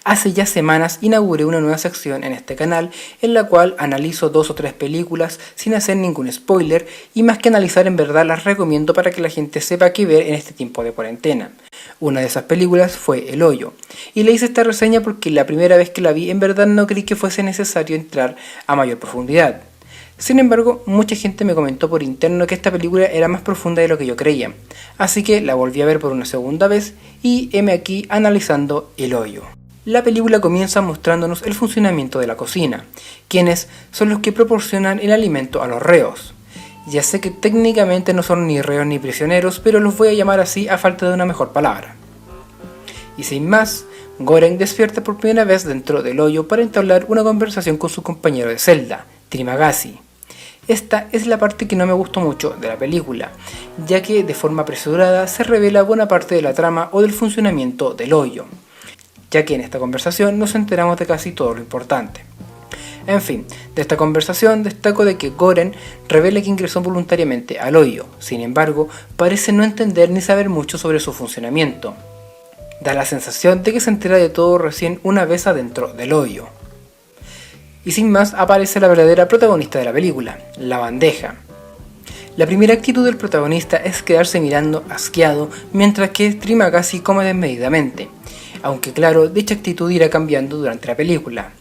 Hace ya semanas inauguré una nueva sección en este canal en la cual analizo 2 o 3 películas sin hacer ningún spoiler y más que analizar en verdad las recomiendo para que la gente sepa qué ver en este tiempo de cuarentena. Una de esas películas fue El Hoyo y le hice esta reseña porque la primera vez que la vi en verdad no creí que fuese necesario entrar a mayor profundidad. Sin embargo, mucha gente me comentó por interno que esta película era más profunda de lo que yo creía, así que la volví a ver por una segunda vez y heme aquí analizando El Hoyo. La película comienza mostrándonos el funcionamiento de la cocina, quienes son los que proporcionan el alimento a los reos. Ya sé que técnicamente no son ni reos ni prisioneros, pero los voy a llamar así a falta de una mejor palabra. Y sin más, Goren despierta por primera vez dentro del hoyo para entablar una conversación con su compañero de celda, Trimagasi. Esta es la parte que no me gustó mucho de la película, ya que de forma apresurada se revela buena parte de la trama o del funcionamiento del hoyo, ya que en esta conversación nos enteramos de casi todo lo importante. En fin, de esta conversación destaco de que Goren revela que ingresó voluntariamente al hoyo, sin embargo, parece no entender ni saber mucho sobre su funcionamiento. Da la sensación de que se entera de todo recién una vez adentro del hoyo. Y sin más aparece la verdadera protagonista de la película, la bandeja. La primera actitud del protagonista es quedarse mirando asqueado mientras que Trimagasi come desmedidamente, aunque claro, dicha actitud irá cambiando durante la película.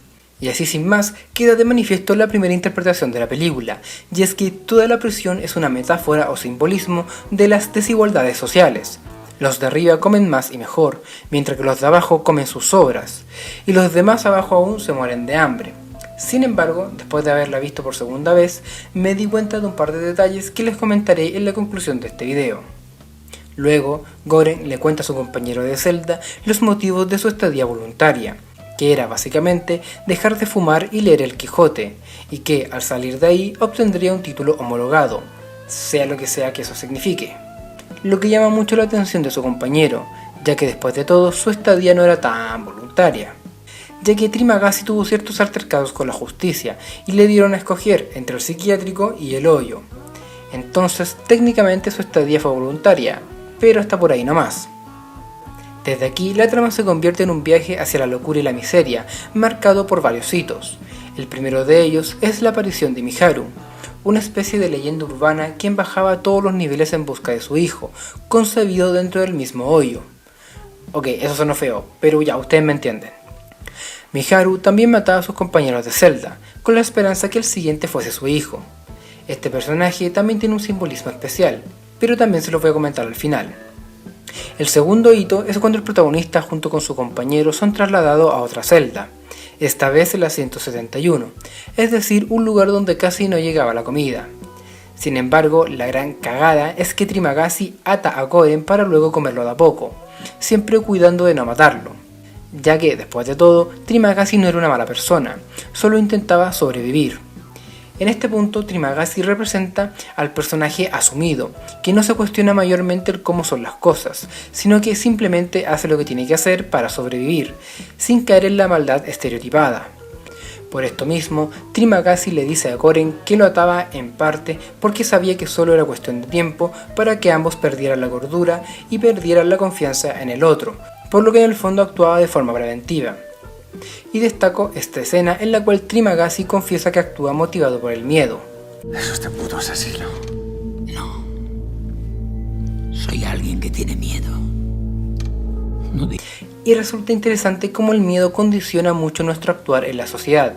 Y así sin más, queda de manifiesto la primera interpretación de la película, y es que toda la prisión es una metáfora o simbolismo de las desigualdades sociales. Los de arriba comen más y mejor, mientras que los de abajo comen sus sobras, y los demás abajo aún se mueren de hambre. Sin embargo, después de haberla visto por segunda vez, me di cuenta de un par de detalles que les comentaré en la conclusión de este video. Luego, Goren le cuenta a su compañero de celda los motivos de su estadía voluntaria, que era básicamente dejar de fumar y leer el Quijote, y que al salir de ahí obtendría un título homologado, sea lo que sea que eso signifique. Lo que llama mucho la atención de su compañero, ya que después de todo su estadía no era tan voluntaria, ya que Trimagasi tuvo ciertos altercados con la justicia y le dieron a escoger entre el psiquiátrico y el hoyo. Entonces técnicamente su estadía fue voluntaria, pero está por ahí nomás. Desde aquí la trama se convierte en un viaje hacia la locura y la miseria, marcado por varios hitos. El primero de ellos es la aparición de Miharu, una especie de leyenda urbana quien bajaba a todos los niveles en busca de su hijo, concebido dentro del mismo hoyo. Ok, eso sonó feo, pero ya ustedes me entienden. Miharu también mataba a sus compañeros de celda, con la esperanza que el siguiente fuese su hijo. Este personaje también tiene un simbolismo especial, pero también se lo voy a comentar al final. El segundo hito es cuando el protagonista junto con su compañero son trasladados a otra celda, esta vez en la 171, es decir, un lugar donde casi no llegaba la comida. Sin embargo, la gran cagada es que Trimagasi ata a Goren para luego comerlo de a poco, siempre cuidando de no matarlo, ya que, después de todo, Trimagasi no era una mala persona, solo intentaba sobrevivir. En este punto, Trimagasi representa al personaje asumido, que no se cuestiona mayormente el cómo son las cosas, sino que simplemente hace lo que tiene que hacer para sobrevivir, sin caer en la maldad estereotipada. Por esto mismo, Trimagasi le dice a Goren que lo ataba en parte porque sabía que solo era cuestión de tiempo para que ambos perdieran la cordura y perdieran la confianza en el otro, por lo que en el fondo actuaba de forma preventiva. Y destaco esta escena en la cual Trimagasi confiesa que actúa motivado por el miedo. ¿Es usted puto asesino? No. Soy alguien que tiene miedo. Y resulta interesante cómo el miedo condiciona mucho nuestro actuar en la sociedad.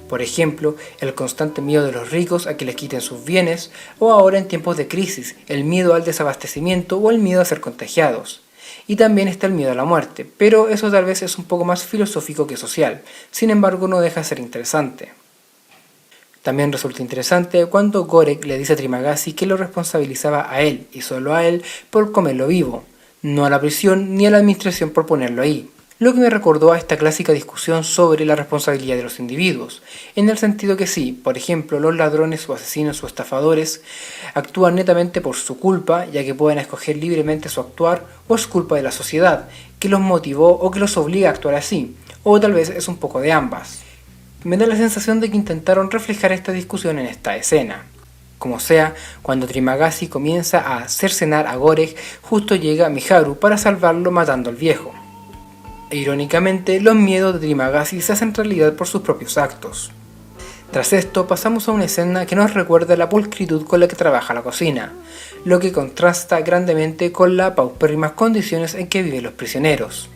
Por ejemplo, el constante miedo de los ricos a que les quiten sus bienes, o ahora en tiempos de crisis, el miedo al desabastecimiento o el miedo a ser contagiados. Y también está el miedo a la muerte, pero eso tal vez es un poco más filosófico que social, sin embargo no deja de ser interesante. También resulta interesante cuando Goren le dice a Trimagasi que lo responsabilizaba a él, y solo a él, por comerlo vivo, no a la prisión ni a la administración por ponerlo ahí. Lo que me recordó a esta clásica discusión sobre la responsabilidad de los individuos, en el sentido que sí, por ejemplo, los ladrones o asesinos o estafadores actúan netamente por su culpa, ya que pueden escoger libremente su actuar, o es culpa de la sociedad, que los motivó o que los obliga a actuar así, o tal vez es un poco de ambas. Me da la sensación de que intentaron reflejar esta discusión en esta escena. Como sea, cuando Trimagasi comienza a hacer cenar a Goren, justo llega Miharu para salvarlo matando al viejo. E irónicamente, los miedos de Trimagasi se hacen realidad por sus propios actos. Tras esto, pasamos a una escena que nos recuerda la pulcritud con la que trabaja la cocina, lo que contrasta grandemente con las paupérrimas condiciones en que viven los prisioneros.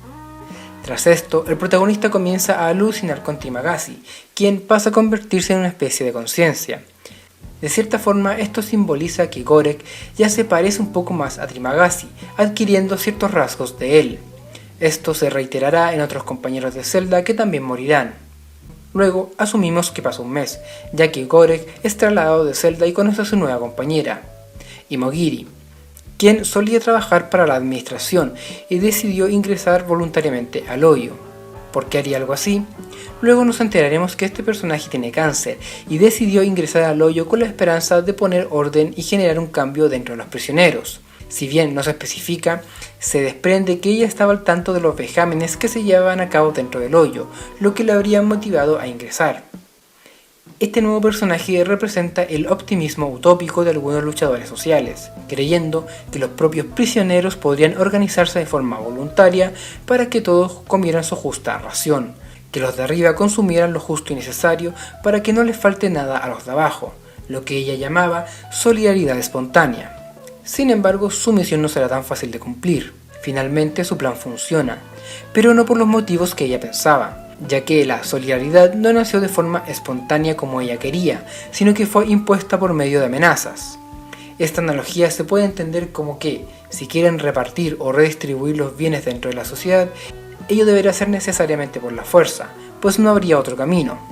Tras esto, el protagonista comienza a alucinar con Trimagasi, quien pasa a convertirse en una especie de conciencia. De cierta forma, esto simboliza que Gorek ya se parece un poco más a Trimagasi, adquiriendo ciertos rasgos de él. Esto se reiterará en otros compañeros de celda que también morirán. Luego, asumimos que pasó un mes, ya que Gorek es trasladado de celda y conoce a su nueva compañera, Imogiri, quien solía trabajar para la administración y decidió ingresar voluntariamente al hoyo. ¿Por qué haría algo así? Luego nos enteraremos que este personaje tiene cáncer y decidió ingresar al hoyo con la esperanza de poner orden y generar un cambio dentro de los prisioneros. Si bien no se especifica, se desprende que ella estaba al tanto de los vejámenes que se llevaban a cabo dentro del hoyo, lo que le habría motivado a ingresar. Este nuevo personaje representa el optimismo utópico de algunos luchadores sociales, creyendo que los propios prisioneros podrían organizarse de forma voluntaria para que todos comieran su justa ración, que los de arriba consumieran lo justo y necesario para que no les falte nada a los de abajo, lo que ella llamaba solidaridad espontánea. Sin embargo, su misión no será tan fácil de cumplir. Finalmente su plan funciona, pero no por los motivos que ella pensaba, ya que la solidaridad no nació de forma espontánea como ella quería, sino que fue impuesta por medio de amenazas. Esta analogía se puede entender como que, si quieren repartir o redistribuir los bienes dentro de la sociedad, ello deberá ser necesariamente por la fuerza, pues no habría otro camino.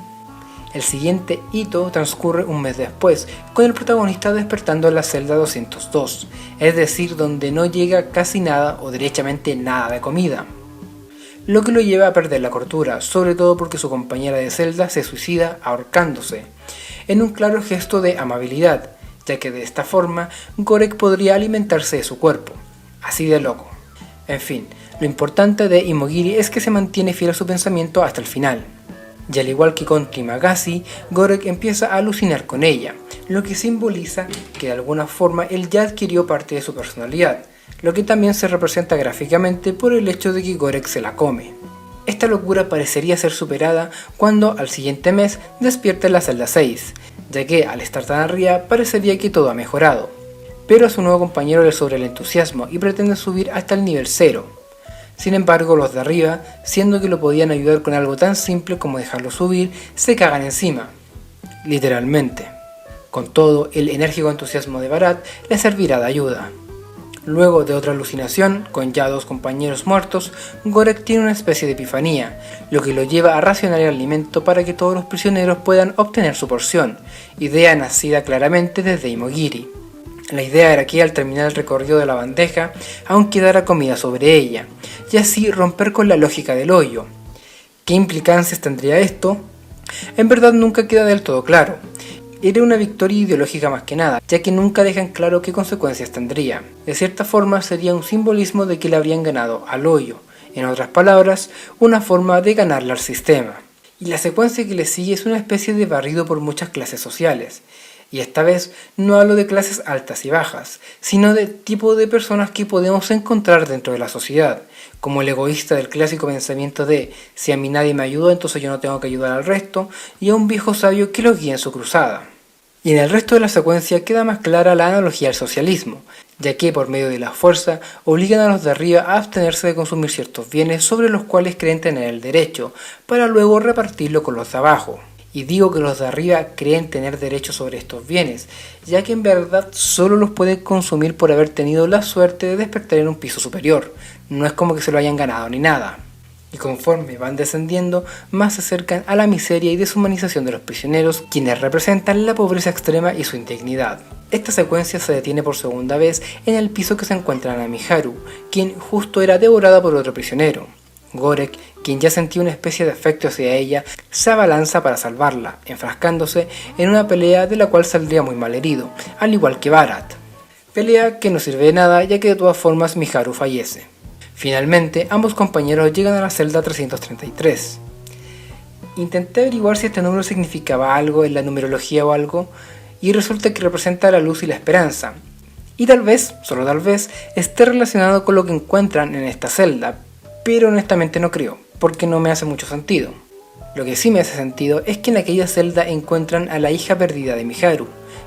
El siguiente hito transcurre un mes después, con el protagonista despertando en la celda 202, es decir, donde no llega casi nada o derechamente nada de comida, lo que lo lleva a perder la cordura, sobre todo porque su compañera de celda se suicida ahorcándose, en un claro gesto de amabilidad, ya que de esta forma Gorek podría alimentarse de su cuerpo, así de loco. En fin, lo importante de Imogiri es que se mantiene fiel a su pensamiento hasta el final. Y al igual que con Trimagasi, Gorek empieza a alucinar con ella, lo que simboliza que de alguna forma él ya adquirió parte de su personalidad, lo que también se representa gráficamente por el hecho de que Gorek se la come. Esta locura parecería ser superada cuando al siguiente mes despierta en la celda 6, ya que al estar tan arriba parecería que todo ha mejorado, pero a su nuevo compañero le sobra el entusiasmo y pretende subir hasta el nivel 0. Sin embargo, los de arriba, siendo que lo podían ayudar con algo tan simple como dejarlo subir, se cagan encima, literalmente. Con todo, el enérgico entusiasmo de Barat le servirá de ayuda. Luego de otra alucinación, con ya 2 compañeros muertos, Gorek tiene una especie de epifanía, lo que lo lleva a racionar el alimento para que todos los prisioneros puedan obtener su porción, idea nacida claramente desde Imogiri. La idea era que al terminar el recorrido de la bandeja, aún quedara comida sobre ella, y así romper con la lógica del hoyo. ¿Qué implicancias tendría esto? En verdad nunca queda del todo claro. Era una victoria ideológica más que nada, ya que nunca dejan claro qué consecuencias tendría. De cierta forma sería un simbolismo de que le habrían ganado al hoyo, en otras palabras, una forma de ganarle al sistema. Y la secuencia que le sigue es una especie de barrido por muchas clases sociales. Y esta vez no hablo de clases altas y bajas, sino de tipo de personas que podemos encontrar dentro de la sociedad, como el egoísta del clásico pensamiento de si a mí nadie me ayuda, entonces yo no tengo que ayudar al resto, y a un viejo sabio que los guía en su cruzada. Y en el resto de la secuencia queda más clara la analogía al socialismo, ya que por medio de la fuerza obligan a los de arriba a abstenerse de consumir ciertos bienes sobre los cuales creen tener el derecho, para luego repartirlo con los de abajo. Y digo que los de arriba creen tener derecho sobre estos bienes, ya que en verdad solo los pueden consumir por haber tenido la suerte de despertar en un piso superior, no es como que se lo hayan ganado ni nada. Y conforme van descendiendo, más se acercan a la miseria y deshumanización de los prisioneros, quienes representan la pobreza extrema y su indignidad. Esta secuencia se detiene por segunda vez en el piso que se encuentra Namiharu, quien justo era devorada por otro prisionero. Gorek, quien ya sentía una especie de afecto hacia ella, se abalanza para salvarla, enfrascándose en una pelea de la cual saldría muy mal herido, al igual que Barat. Pelea que no sirve de nada ya que de todas formas Miharu fallece. Finalmente, ambos compañeros llegan a la celda 333. Intenté averiguar si este número significaba algo en la numerología o algo, y resulta que representa la luz y la esperanza. Y tal vez, solo tal vez, esté relacionado con lo que encuentran en esta celda, pero honestamente no creo, porque no me hace mucho sentido. Lo que sí me hace sentido es que en aquella celda encuentran a la hija perdida de Miharu,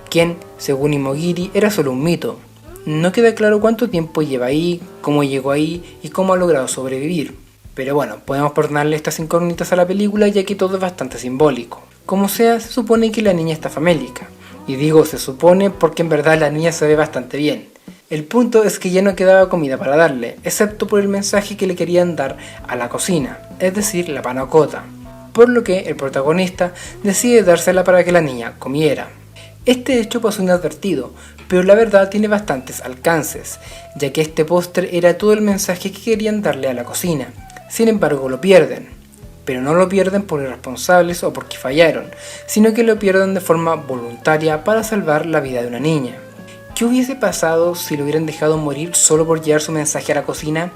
quien, según Imogiri, era solo un mito. No queda claro cuánto tiempo lleva ahí, cómo llegó ahí y cómo ha logrado sobrevivir. Pero bueno, podemos perdonarle estas incógnitas a la película ya que todo es bastante simbólico. Como sea, se supone que la niña está famélica. Y digo se supone porque en verdad la niña se ve bastante bien. El punto es que ya no quedaba comida para darle, excepto por el mensaje que le querían dar a la cocina, es decir, la panacota. Por lo que el protagonista decide dársela para que la niña comiera. Este hecho pasó inadvertido, pero la verdad tiene bastantes alcances, ya que este póster era todo el mensaje que querían darle a la cocina. Sin embargo lo pierden, pero no lo pierden por irresponsables o porque fallaron, sino que lo pierden de forma voluntaria para salvar la vida de una niña. ¿Qué hubiese pasado si lo hubieran dejado morir solo por llevar su mensaje a la cocina?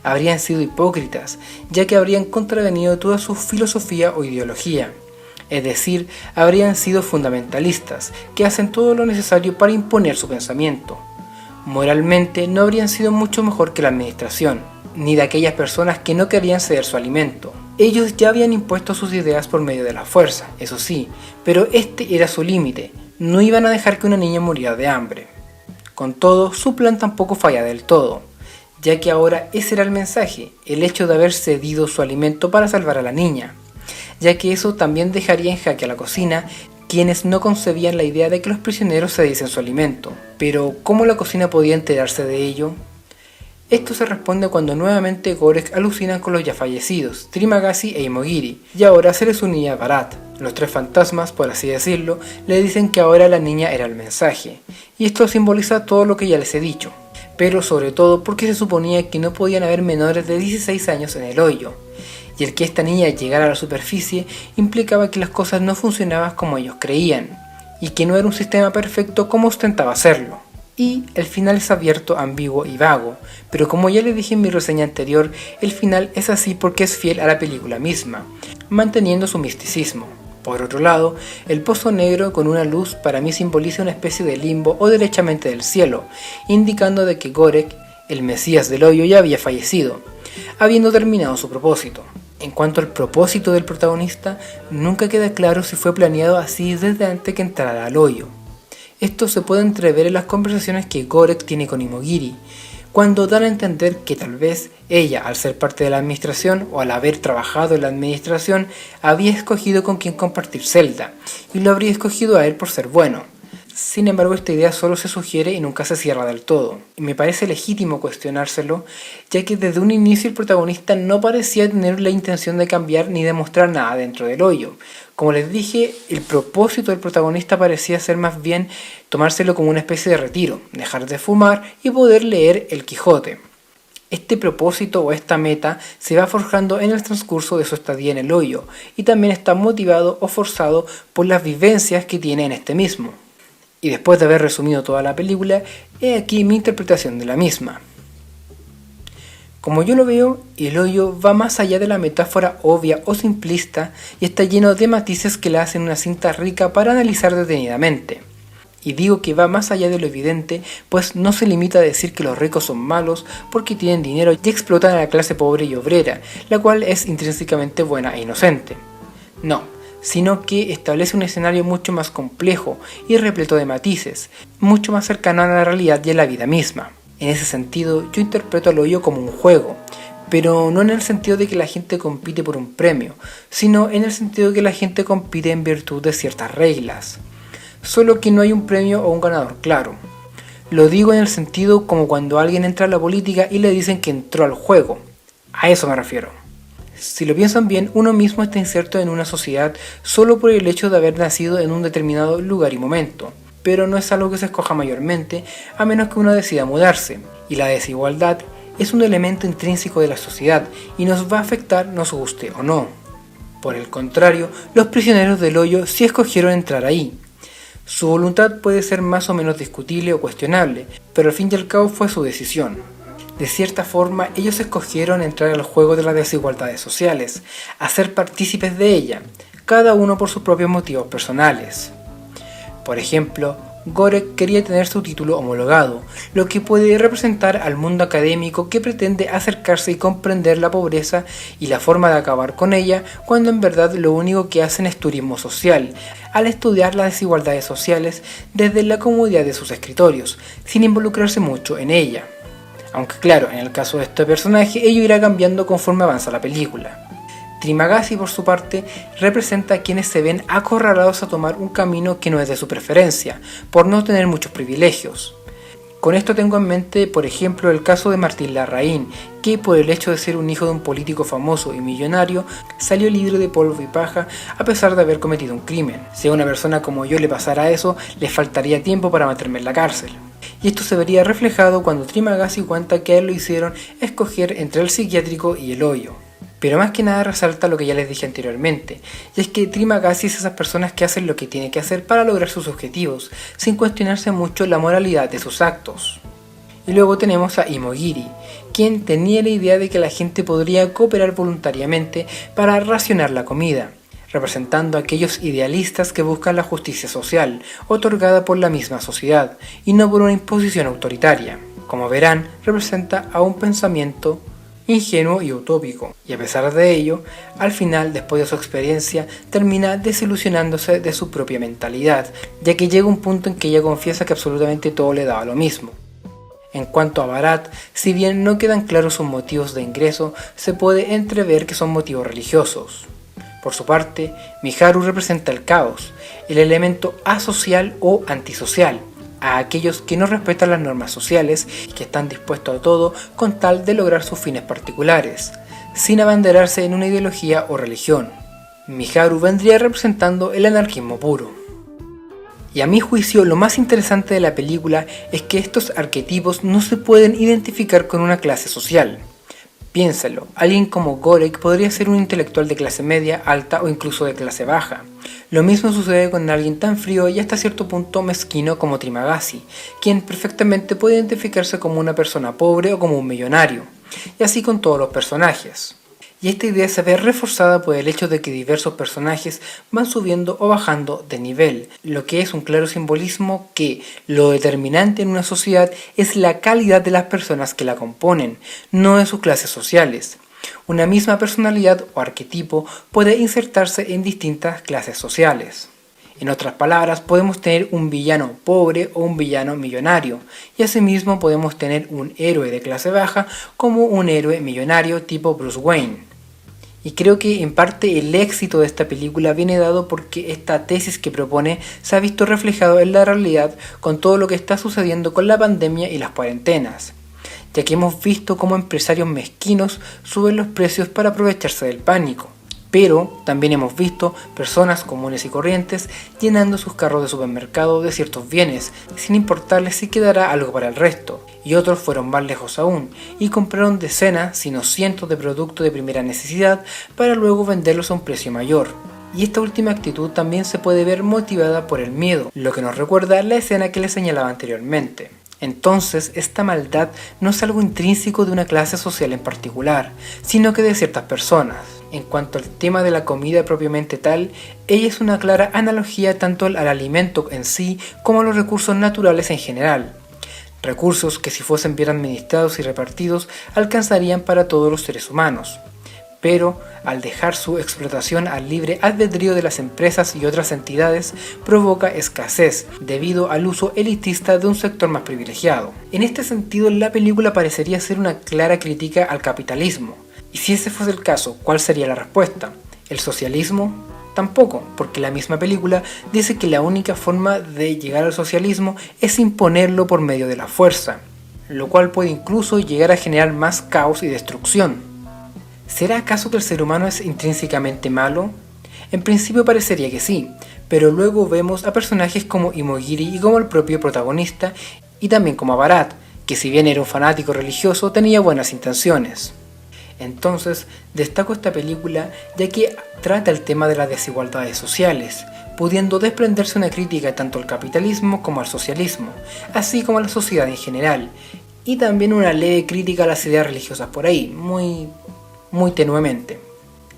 Habrían sido hipócritas, ya que habrían contravenido toda su filosofía o ideología. Es decir, habrían sido fundamentalistas, que hacen todo lo necesario para imponer su pensamiento. Moralmente no habrían sido mucho mejor que la administración, ni de aquellas personas que no querían ceder su alimento. Ellos ya habían impuesto sus ideas por medio de la fuerza, eso sí, pero este era su límite, no iban a dejar que una niña muriera de hambre. Con todo, su plan tampoco falla del todo, ya que ahora ese era el mensaje, el hecho de haber cedido su alimento para salvar a la niña, ya que eso también dejaría en jaque a la cocina, quienes no concebían la idea de que los prisioneros cediesen su alimento. Pero, ¿cómo la cocina podía enterarse de ello? Esto se responde cuando nuevamente Gorek alucina con los ya fallecidos, Trimagasi e Imogiri, y ahora se les unía Barat. Los tres fantasmas, por así decirlo, le dicen que ahora la niña era el mensaje, y esto simboliza todo lo que ya les he dicho, pero sobre todo porque se suponía que no podían haber menores de 16 años en el hoyo, y el que esta niña llegara a la superficie implicaba que las cosas no funcionaban como ellos creían, y que no era un sistema perfecto como ostentaba serlo. Y el final es abierto, ambiguo y vago, pero como ya les dije en mi reseña anterior, el final es así porque es fiel a la película misma, manteniendo su misticismo. Por otro lado, el pozo negro con una luz para mí simboliza una especie de limbo o derechamente del cielo, indicando de que Gorek, el mesías del hoyo, ya había fallecido, habiendo terminado su propósito. En cuanto al propósito del protagonista, nunca queda claro si fue planeado así desde antes que entrara al hoyo. Esto se puede entrever en las conversaciones que Gorek tiene con Imogiri, cuando dan a entender que tal vez ella, al ser parte de la administración o al haber trabajado en la administración, había escogido con quién compartir celda, y lo habría escogido a él por ser bueno. Sin embargo, esta idea solo se sugiere y nunca se cierra del todo, y me parece legítimo cuestionárselo, ya que desde un inicio el protagonista no parecía tener la intención de cambiar ni demostrar nada dentro del hoyo. Como les dije, el propósito del protagonista parecía ser más bien tomárselo como una especie de retiro, dejar de fumar y poder leer El Quijote. Este propósito o esta meta se va forjando en el transcurso de su estadía en el hoyo, y también está motivado o forzado por las vivencias que tiene en este mismo. Y después de haber resumido toda la película, he aquí mi interpretación de la misma. Como yo lo veo, el hoyo va más allá de la metáfora obvia o simplista y está lleno de matices que la hacen una cinta rica para analizar detenidamente. Y digo que va más allá de lo evidente, pues no se limita a decir que los ricos son malos porque tienen dinero y explotan a la clase pobre y obrera, la cual es intrínsecamente buena e inocente. No, sino que establece un escenario mucho más complejo y repleto de matices, mucho más cercano a la realidad y a la vida misma. En ese sentido, yo interpreto al hoyo como un juego, pero no en el sentido de que la gente compite por un premio, sino en el sentido de que la gente compite en virtud de ciertas reglas. Solo que no hay un premio o un ganador claro. Lo digo en el sentido como cuando alguien entra a la política y le dicen que entró al juego. A eso me refiero. Si lo piensan bien, uno mismo está inserto en una sociedad solo por el hecho de haber nacido en un determinado lugar y momento, pero no es algo que se escoja mayormente, a menos que uno decida mudarse, y la desigualdad es un elemento intrínseco de la sociedad y nos va a afectar nos guste o no. Por el contrario, los prisioneros del hoyo sí escogieron entrar ahí. Su voluntad puede ser más o menos discutible o cuestionable, pero al fin y al cabo fue su decisión. De cierta forma, ellos escogieron entrar al juego de las desigualdades sociales, a ser partícipes de ella, cada uno por sus propios motivos personales. Por ejemplo, Gorek quería tener su título homologado, lo que puede representar al mundo académico que pretende acercarse y comprender la pobreza y la forma de acabar con ella, cuando en verdad lo único que hacen es turismo social, al estudiar las desigualdades sociales desde la comodidad de sus escritorios, sin involucrarse mucho en ella. Aunque claro, en el caso de este personaje, ello irá cambiando conforme avanza la película. Trimagasi, por su parte, representa a quienes se ven acorralados a tomar un camino que no es de su preferencia, por no tener muchos privilegios. Con esto tengo en mente, por ejemplo, el caso de Martín Larraín, que por el hecho de ser un hijo de un político famoso y millonario, salió libre de polvo y paja a pesar de haber cometido un crimen. Si a una persona como yo le pasara eso, le faltaría tiempo para meterme en la cárcel. Y esto se vería reflejado cuando Trimagasi cuenta que a él lo hicieron escoger entre el psiquiátrico y el hoyo. Pero más que nada resalta lo que ya les dije anteriormente, y es que Trimagasi es esas personas que hacen lo que tiene que hacer para lograr sus objetivos, sin cuestionarse mucho la moralidad de sus actos. Y luego tenemos a Imogiri, quien tenía la idea de que la gente podría cooperar voluntariamente para racionar la comida, representando a aquellos idealistas que buscan la justicia social, otorgada por la misma sociedad, y no por una imposición autoritaria. Como verán, representa a un pensamiento ingenuo y utópico, y a pesar de ello, al final, después de su experiencia, termina desilusionándose de su propia mentalidad, ya que llega un punto en que ella confiesa que absolutamente todo le daba lo mismo. En cuanto a Bharat, si bien no quedan claros sus motivos de ingreso, se puede entrever que son motivos religiosos. Por su parte, Miharu representa el caos, el elemento asocial o antisocial, a aquellos que no respetan las normas sociales y que están dispuestos a todo con tal de lograr sus fines particulares, sin abanderarse en una ideología o religión. Miharu vendría representando el anarquismo puro. Y a mi juicio, lo más interesante de la película es que estos arquetipos no se pueden identificar con una clase social. Piénsalo, alguien como Gorek podría ser un intelectual de clase media, alta o incluso de clase baja. Lo mismo sucede con alguien tan frío y hasta cierto punto mezquino como Trimagasi, quien perfectamente puede identificarse como una persona pobre o como un millonario, y así con todos los personajes. Y esta idea se ve reforzada por el hecho de que diversos personajes van subiendo o bajando de nivel, lo que es un claro simbolismo que lo determinante en una sociedad es la calidad de las personas que la componen, no de sus clases sociales. Una misma personalidad o arquetipo puede insertarse en distintas clases sociales. En otras palabras, podemos tener un villano pobre o un villano millonario, y asimismo podemos tener un héroe de clase baja como un héroe millonario tipo Bruce Wayne. Y creo que en parte el éxito de esta película viene dado porque esta tesis que propone se ha visto reflejado en la realidad con todo lo que está sucediendo con la pandemia y las cuarentenas, ya que hemos visto cómo empresarios mezquinos suben los precios para aprovecharse del pánico. Pero también hemos visto personas comunes y corrientes llenando sus carros de supermercado de ciertos bienes, sin importarles si quedará algo para el resto. Y otros fueron más lejos aún, y compraron decenas, sino cientos de productos de primera necesidad para luego venderlos a un precio mayor. Y esta última actitud también se puede ver motivada por el miedo, lo que nos recuerda la escena que les señalaba anteriormente. Entonces, esta maldad no es algo intrínseco de una clase social en particular, sino que de ciertas personas. En cuanto al tema de la comida propiamente tal, ella es una clara analogía tanto al alimento en sí como a los recursos naturales en general. Recursos que si fuesen bien administrados y repartidos alcanzarían para todos los seres humanos. Pero al dejar su explotación al libre albedrío de las empresas y otras entidades, provoca escasez debido al uso elitista de un sector más privilegiado. En este sentido, la película parecería ser una clara crítica al capitalismo. Y si ese fuese el caso, ¿cuál sería la respuesta? ¿El socialismo? Tampoco, porque la misma película dice que la única forma de llegar al socialismo es imponerlo por medio de la fuerza, lo cual puede incluso llegar a generar más caos y destrucción. ¿Será acaso que el ser humano es intrínsecamente malo? En principio parecería que sí, pero luego vemos a personajes como Imogiri y como el propio protagonista, y también como a Bharat, que si bien era un fanático religioso tenía buenas intenciones. Entonces, destaco esta película ya que trata el tema de las desigualdades sociales, pudiendo desprenderse una crítica tanto al capitalismo como al socialismo, así como a la sociedad en general, y también una leve crítica a las ideas religiosas por ahí, muy tenuemente.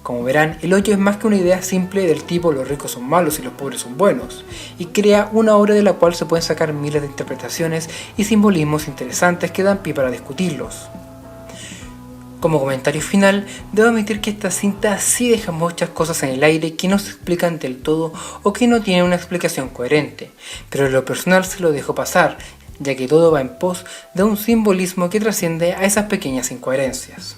Como verán, El Hoyo es más que una idea simple del tipo los ricos son malos y los pobres son buenos, y crea una obra de la cual se pueden sacar miles de interpretaciones y simbolismos interesantes que dan pie para discutirlos. Como comentario final, debo admitir que esta cinta sí deja muchas cosas en el aire que no se explican del todo o que no tienen una explicación coherente, pero en lo personal se lo dejo pasar, ya que todo va en pos de un simbolismo que trasciende a esas pequeñas incoherencias.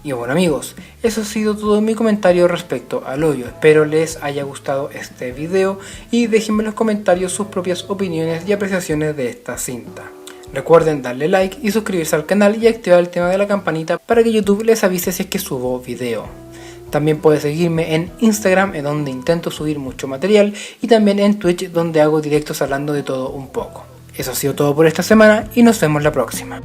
Y bueno amigos, eso ha sido todo mi comentario respecto al Hoyo. Espero les haya gustado este video y déjenme en los comentarios sus propias opiniones y apreciaciones de esta cinta. Recuerden darle like y suscribirse al canal y activar el tema de la campanita para que YouTube les avise si es que subo video. También puedes seguirme en Instagram, en donde intento subir mucho material, y también en Twitch, donde hago directos hablando de todo un poco. Eso ha sido todo por esta semana y nos vemos la próxima.